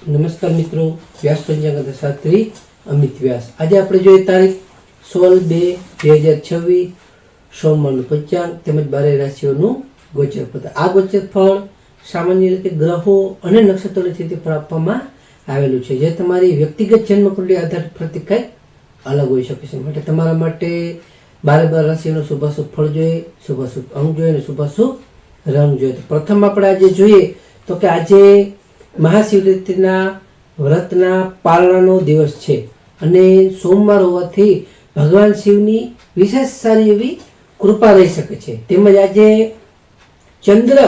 નમસ્કાર મિત્રો, વ્યાસ પંચાંગ શાસ્ત્રી અમિત વ્યાસ. આજે આપણે જોઈએ તારીખ 16/2/2026 સોમવારનું પંચાંગ તેમજ 12 રાશિઓનું ગોચર ફળ. આ ગોચર ફળ સામાન્ય રીતે ગ્રહો અને નક્ષત્રોની સ્થિતિ પર આપવામાં આવેલું છે, જે તમારી વ્યક્તિગત જન્મકુંડળી આધારિત પ્રતિ કંઈક અલગ હોઈ શકે છે. માટે તમારા માટે 12 રાશિઓનું શુભાશુભ ફળ જોઈએ, શુભાશુભ અંગ જોઈએ અને શુભાશુભ રંગ જોઈએ. પ્રથમ આપણે આજે જોઈએ તો કે આજે મહાશિવરાત્રિના વ્રતના પારણાનો દિવસ છે અને સોમવાર હોવાથી ભગવાન શિવની વિશેષ સારી એવી કૃપા રહી શકે છે. તેમજ આજે ચંદ્ર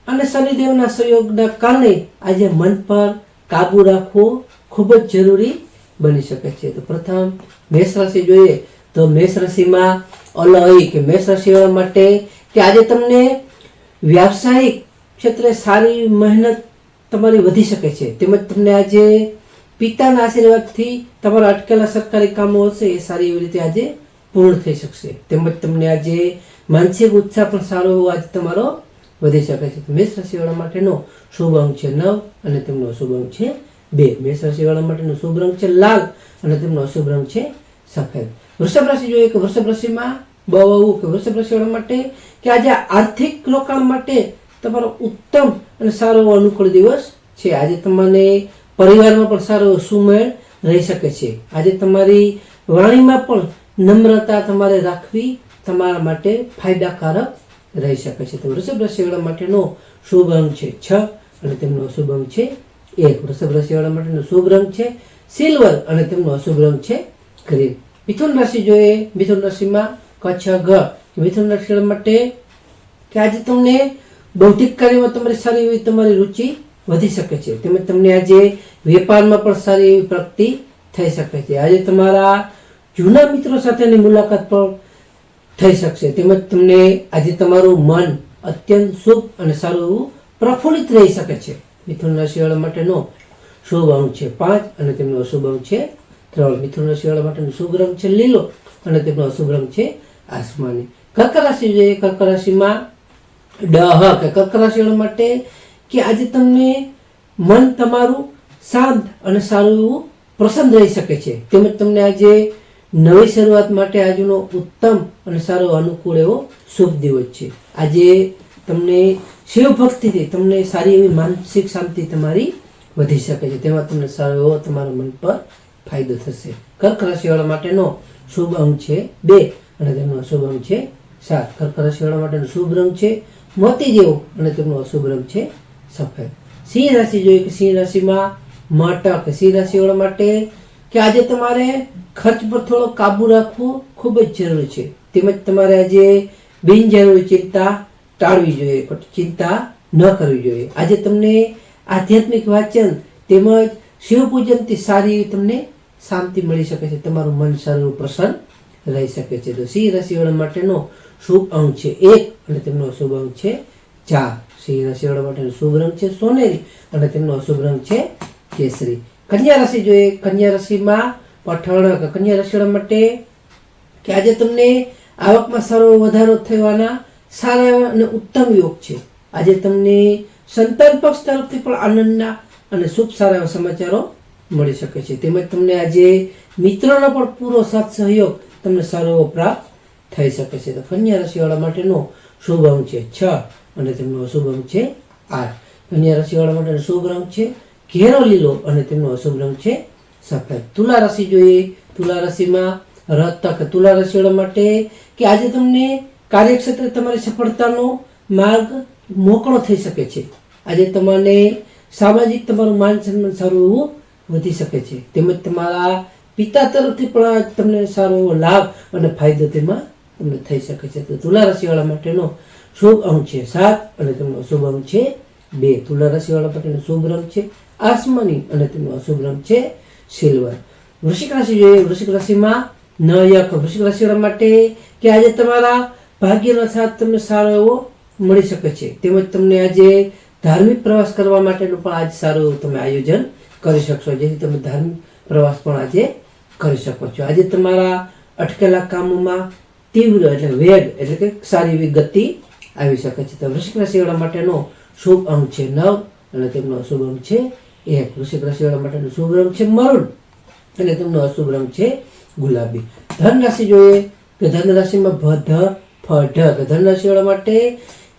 અને શનિદેવના સંયોગના કારણે આજે મન પર કાબુ રાખવો ખૂબ જ જરૂરી બની શકે છે. તો પ્રથમ મેષ રાશિ જોઈએ તો મેષ રાશિમાં અલય કે મેષ રાશિવાળા માટે કે આજે તમને વ્યાવસાયિક ક્ષેત્રે સારી મહેનત તમારી વધી શકે છે. તેમજ તમને આજે પિતાના આશીર્વાદથી તમારા અટકેલા સરકારી કામો હશે એ સારી એવી રીતે આજે પૂર્ણ થઈ શકશે. તેમજ તમને આજે માનસિક ઉત્સાહ પણ સારો એવો આજે તમારો વધી શકે છે. મેષ રાશિવાળા માટેનો શુભ અંક છે 9 અને તેમનો અશુભ અંક છે 2. મેષ રાશિવાળા માટેનો શુભ રંગ છે લાલ અને તેમનો અશુભ રંગ છે સફેદ. વૃષભ રાશિ જોઈએ કે વૃષભ રાશિમાં બહુ કે વૃષભ રાશિવાળા માટે કે આજે આર્થિક રોકાણ માટે તમારો ઉત્તમ અને સારો એવો અનુકૂળ દિવસ છે. આજે તમને પરિવારમાં પણ સારો એવો સુમેળ રહી શકે છે. આજે તમારી વાણીમાં પણ નમ્રતા તમારે રાખવી તમારા માટે ફાયદાકારક રહી શકે છે. તો વૃષભ રાશિવાળા માટેનો શુભ અંક છે 6 અને તેમનો અશુભ અંક છે 1. વૃષભ રાશિવાળા માટેનો શુભ રંગ છે સિલ્વર અને તેમનો અશુભ રંગ છે ગ્રીન. મિથુન રાશિ જોઈએ. મિથુન રાશિમાં કચ્છ ઘ મિથુન રાશિવાળા માટે કે આજે તમને બૌદ્ધિક કાર્યમાં તમારી સારી એવી તમારી રુચિ વધી શકે છે. તેમજ તમને આજે વેપારમાં પણ સારી એવી પ્રગતિ થઈ શકે છે. આજે તમારા જૂના મિત્રો સાથેની મુલાકાત પણ થઈ શકશે. તેમજ તમને આજે તમારું મન અત્યંત શુભ અને સારું એવું પ્રફુલ્લિત રહી શકે છે. મિથુન રાશિવાળા માટેનો શુભ અંક છે 5 અને તેમનો અશુભ અંક છે 3. મિથુન રાશિવાળા માટેનો શુભ રંગ છે લીલો અને તેમનો અશુભ રંગ છે આસમાની. કર્ક રાશિ જોઈએ. કર્ક રાશિમાં કે કર્ક રાશિવાળા માટે કે આજે તમને મન તમારું શાંત અને સારું એવું પ્રસન્ન રહી શકે છે. તેમજ તમને આજે નવી શરૂઆત માટે આજનો ઉત્તમ અને સારો અનુકૂળ એવો શુભ દિવસ છે. આજે તમને શિવ ભક્તિથી તમને સારી એવી માનસિક શાંતિ તમારી વધી શકે છે. તેમાં તમને સારો એવો તમારા મન પર ફાયદો થશે. કર્ક રાશિવાળા માટેનો શુભ અંક છે 2 અને તેમનો અશુભ અંક છે 7. કર્ક રાશિવાળા માટેનો શુભ રંગ છે મોતી જેવો અને તેમનો અશુભ રંગ છે સફેદ. સિંહ રાશિ જોઈએ કે સિંહ રાશિમાં મટક. સિંહ રાશિવાળા માટે કે આજે તમારે ખર્ચ પર થોડો કાબુ રાખવો ખૂબ જ જરૂરી છે. તેમજ તમારે આજે બિનજરૂરી ચિંતા ટાળવી જોઈએ, ચિંતા ન કરવી જોઈએ. આજે તમને આધ્યાત્મિક વાંચન તેમજ શિવ પૂજનથી સારી એવી તમને શાંતિ મળી શકે છે. તમારું મન સારું પ્રસન્ન રહી શકે છે. તો સિંહ રાશિવાળા માટેનો શુભ અંક છે 1 અને તેમનો અશુભ અંક છે 4. સિંહ રાશિવાળા માટેનો શુભ રંગ છે સોનેરી અને તેમનો અશુભ રંગ છે કેસરી. કન્યા રાશિ જોઈએ. કન્યા રાશિમાં પઠાણ. કન્યા રાશિવાળા માટે કે આજે તમને આવકમાં સારો વધારો થવાના સારા અને ઉત્તમ યોગ છે. આજે તમને સંતાન પક્ષ તરફથી પણ આનંદના અને શુભ સારા એવા સમાચારો મળી શકે છે. તેમજ તમને આજે મિત્રોનો પણ પૂરો સાથ સહયોગ તમને સારો એવો પ્રાપ્ત થઈ શકે છે. તો કન્યા રાશિવાળા માટેનો શુભ અંક છે 6 અને તેમનો અશુભ અંક છે 8. કન્યા રાશિવાળા માટેનો શુભ રંગ છે ઘેરો લીલો અને તેમનો અશુભ રંગ છે સફેદ. તુલા રાશિ જોઈએ. તુલા રાશિમાં રતક. તુલા રાશિવાળા માટે કે આજે તમને કાર્યક્ષેત્રે તમારી સફળતાનો માર્ગ મોકળો થઈ શકે છે. આજે તમને સામાજિક તમારું માન સન્માન સારું એવું વધી શકે છે. તેમજ તમારા પિતા તરફથી પણ તમને સારો એવો લાભ અને ફાયદો તેમાં તમને થઈ શકે છે. તો તુલા રાશિવાળા માટેનો શુભ અંક છે 7 અને તેમનો અશુભ અંક છે 2. તુલા રાશિવાળા માટેનો શુભ રંગ છે આસમાની અને તેમનો અશુભ રંગ છે સિલ્વર. વૃશ્ચિક રાશિ જોઈએ. વૃશ્ચિક રાશિમાં નયક. વૃશ્ચિક રાશિવાળા માટે કે આજે તમારા ભાગ્યનો સાથ તમને સારો એવો મળી શકે છે. તેમજ તમને આજે ધાર્મિક પ્રવાસ કરવા માટેનું પણ આજે સારું એવું તમે આયોજન કરી શકશો, જેથી તમે ધાર્મિક પ્રવાસ પણ આજે કરી શકો છો. આજે તમારા અટકેલા કામોમાં તીવ્ર એટલે વેગ એટલે કે સારી એવી ગતિ આવી શકે છે. તો વૃશ્ચિક રાશિવાળા માટેનો શુભ અંક છે 9 અને તેમનો અશુભ અંક છે 1 વૃશ્ચિક રાશિવાળા માટેનો શુભ રંગ છે મરૂન અને તેમનો અશુભ રંગ છે ગુલાબી. ધન રાશિ જોઈએ કે ધન રાશિમાં ધન રાશિવાળા માટે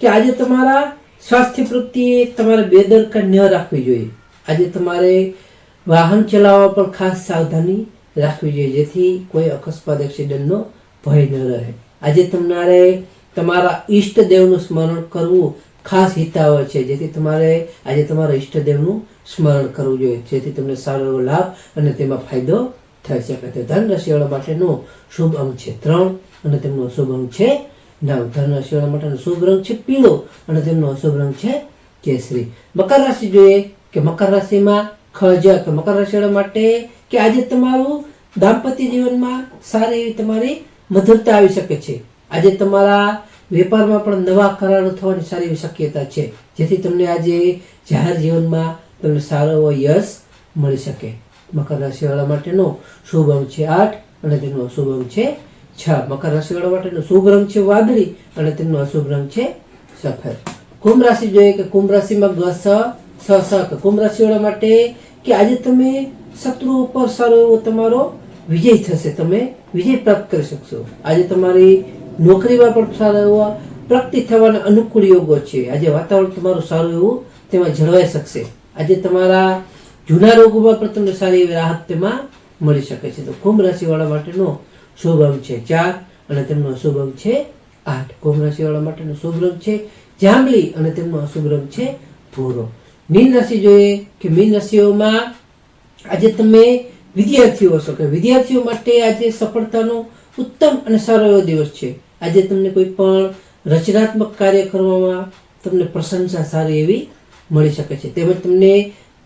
કે આજે તમારા સ્વાસ્થ્ય પ્રત્યે તમારે બેદરકારી ન રાખવી જોઈએ. આજે તમારે વાહન ચલાવવા પર ખાસ સાવધાની રાખવી જોઈએ, જેથી કોઈ અકસ્માત એક્સિડન્ટનો ભય ન રહે. આજે તમારે તમારા ઈષ્ટદેવનું સ્મરણ કરવું ખાસ હિતાવહ છે, જેથી તમારે આજે તમારા ઈષ્ટદેવનું સ્મરણ કરવું જોઈએ, જેથી તમને સારો એવો લાભ અને તેમાં ફાયદો થઈ શકે. તો ધન રાશિવાળા માટેનો શુભ અંક છે 3 અને તેમનો અશુભ અંક છે 9. ધન રાશિવાળા માટેનો શુભ રંગ છે પીળો અને તેમનો અશુભ રંગ છે કેસરી. મકર રાશિ જોઈએ કે મકર રાશિમાં કે મકર રાશિવાળા માટે કે આજે તમારું દાંપત્ય જીવનમાં સારી એવી તમારી મધુરતા આવી શકે છે. આજે તમારા વેપારમાં પણ નવા કરારો થવાની સારી એવી શક્યતા છે, જેથી તમને આજે જાહેર જીવનમાં તમને સારો એવો યશ મળી શકે. મકર રાશિવાળા માટેનો શુભ અંક છે 8 અને તેમનો અશુભ અંક છે 6. મકર રાશિવાળા માટેનો શુભ રંગ છે વાદળી અને તેમનો અશુભ રંગ છે સફેદ. કુંભ રાશિ જોઈએ કે કુંભ રાશિમાં કુંભ રાશિવાળા માટે કે આજે તમે શત્રુઓ પર સારો એવો તમારો વિજય થશે, તમે વિજય પ્રાપ્ત કરી શકશો. આજે તમારી નોકરીમાં પણ સારા એવા પ્રગતિ થવાના અનુકૂળ યોગો છે. આજે વાતાવરણ તમારું સારું એવું તેમાં જળવાઈ શકશે. આજે તમારા જૂના રોગોમાં પણ તમને સારી એવી રાહત તેમાં મળી શકે છે. તો કુંભ રાશિવાળા માટેનો શુભ અંક છે 4 અને તેમનો અશુભ અંક છે 8. કુંભ રાશિવાળા માટેનો શુભ રંગ છે જાંબલી અને તેમનો અશુભ રંગ છે ભૂરો. મીન રાશિ જોઈએ કે મીન રાશિઓમાં આજે તમે વિદ્યાર્થીઓ છો કે વિદ્યાર્થીઓ માટે આજે સફળતાનો ઉત્તમ અને સારો એવો દિવસ છે. આજે તમને કોઈ પણ રચનાત્મક કાર્ય કરવામાં તમને પ્રશંસા સારી એવી મળી શકે છે. તેમજ તમને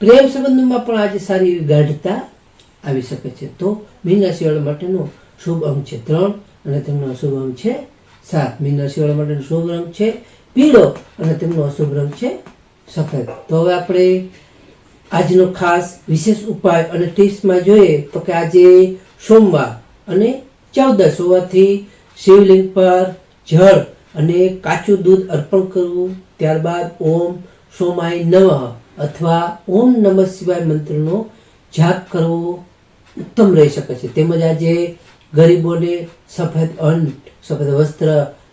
પ્રેમ સંબંધોમાં પણ આજે સારી એવી ગાઢતા આવી શકે છે. તો મીન રાશિવાળા માટેનો શુભ અંક છે 3 અને તેમનો અશુભ અંક છે 7. મીન રાશિવાળા માટેનો શુભ રંગ છે પીળો અને તેમનો અશુભ રંગ છે સફેદ. તો હવે આપણે આજનો ખાસ વિશેષ ઉપાય અને ટિપ્સમાં જોઈએ તો કે આજે સોમવાર અને 14 હોવાથી શિવલિંગ પર જળ અને કાચું દૂધ અર્પણ કરવું, ત્યારબાદ ઓમ સોમાય નમઃ અથવા ઓમ નમઃ શિવાય મંત્રનો જાપ કરવો ઉત્તમ રહી શકે છે. તેમજ આજે ગરીબોને સફેદ અન્ન, સફેદ વસ્ત્ર,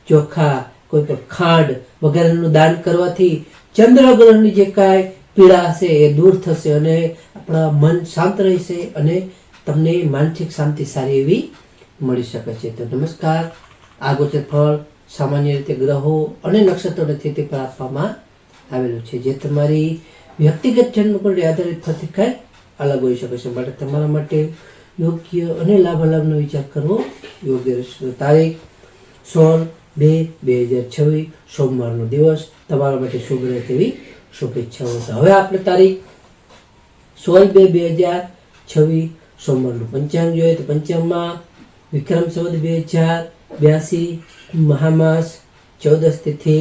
ચોખા, કોઈ પણ ખાંડ વગેરેનું દાન કરવાથી ચંદ્રગ્રહની જે કાંઈ પીડા હશે એ દૂર થશે અને આપણા મન શાંત રહેશે અને તમને માનસિક શાંતિ સારી એવી મળી શકે છે. તો નમસ્કાર. આ ગોચર ફળ સામાન્ય રીતે ગ્રહો અને નક્ષત્રોની સ્થિતિ પર આપવામાં આવેલું છે, જે તમારી વ્યક્તિગત જન્મકુંડળી આધારિત થતી કંઈક અલગ હોઈ શકે છે. માટે તમારા માટે યોગ્ય અને લાભાલાભનો વિચાર કરવો યોગ્ય રહેશે. તારીખ 16/2/2026 સોમવારનો દિવસ તમારા માટે શુભ રહે તેવી શુભેચ્છાઓ. હવે આપણે તારીખ 16/2/2026 સોમવારનું પંચાંગ જોઈએ તો પંચાંગમાં વિક્રમ સંવત 2082 મહામાસ 14 તિથિ.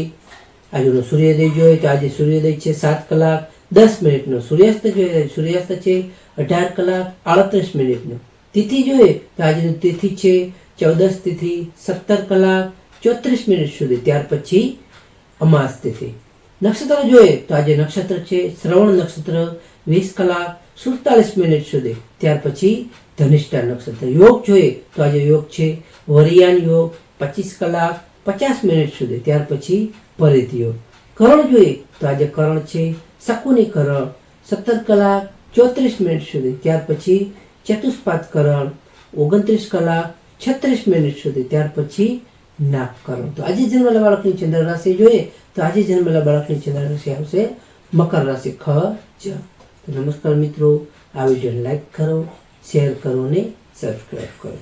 આજનો સૂર્યોદય જોઈએ તો આજે સૂર્યોદય છે 7:10 સૂર્યાસ્ત જોઈએ સૂર્યાસ્ત છે 18:38. તિથિ જોઈએ તો આજની તિથિ છે 14 તિથિ 17:34 સુધી, ત્યાર પછી અમાસ તિથિ. નક્ષત્ર જોઈએ તો આજે નક્ષત્ર છે શ્રવણ નક્ષત્ર 20:47 સુધી, ત્યાર પછી ધનિષ્ઠા નક્ષત્ર. યોગ જોઈએ તો આજે યોગ છે વરિયાન યોગ 25:50 સુધી, ત્યાર પછી પરિત યોગ. કરણ જોઈએ તો આજે કરણ છે શકુની કરણ 17:34 સુધી, ત્યાર પછી ચતુષ્પાદ કરણ 29:36 સુધી, ત્યાર પછી નાગકરણ. તો આજે જન્મેલા બાળકની ચંદ્ર રાશિ જોઈએ તો આજે જન્મેલા બાળકની ચંદ્ર રાશિ આવશે મકર રાશિ ખ જ. તો નમસ્કાર મિત્રો, આ વિડીયોને લાઈક કરો, શેર કરો અને સબસ્ક્રાઈબ કરો.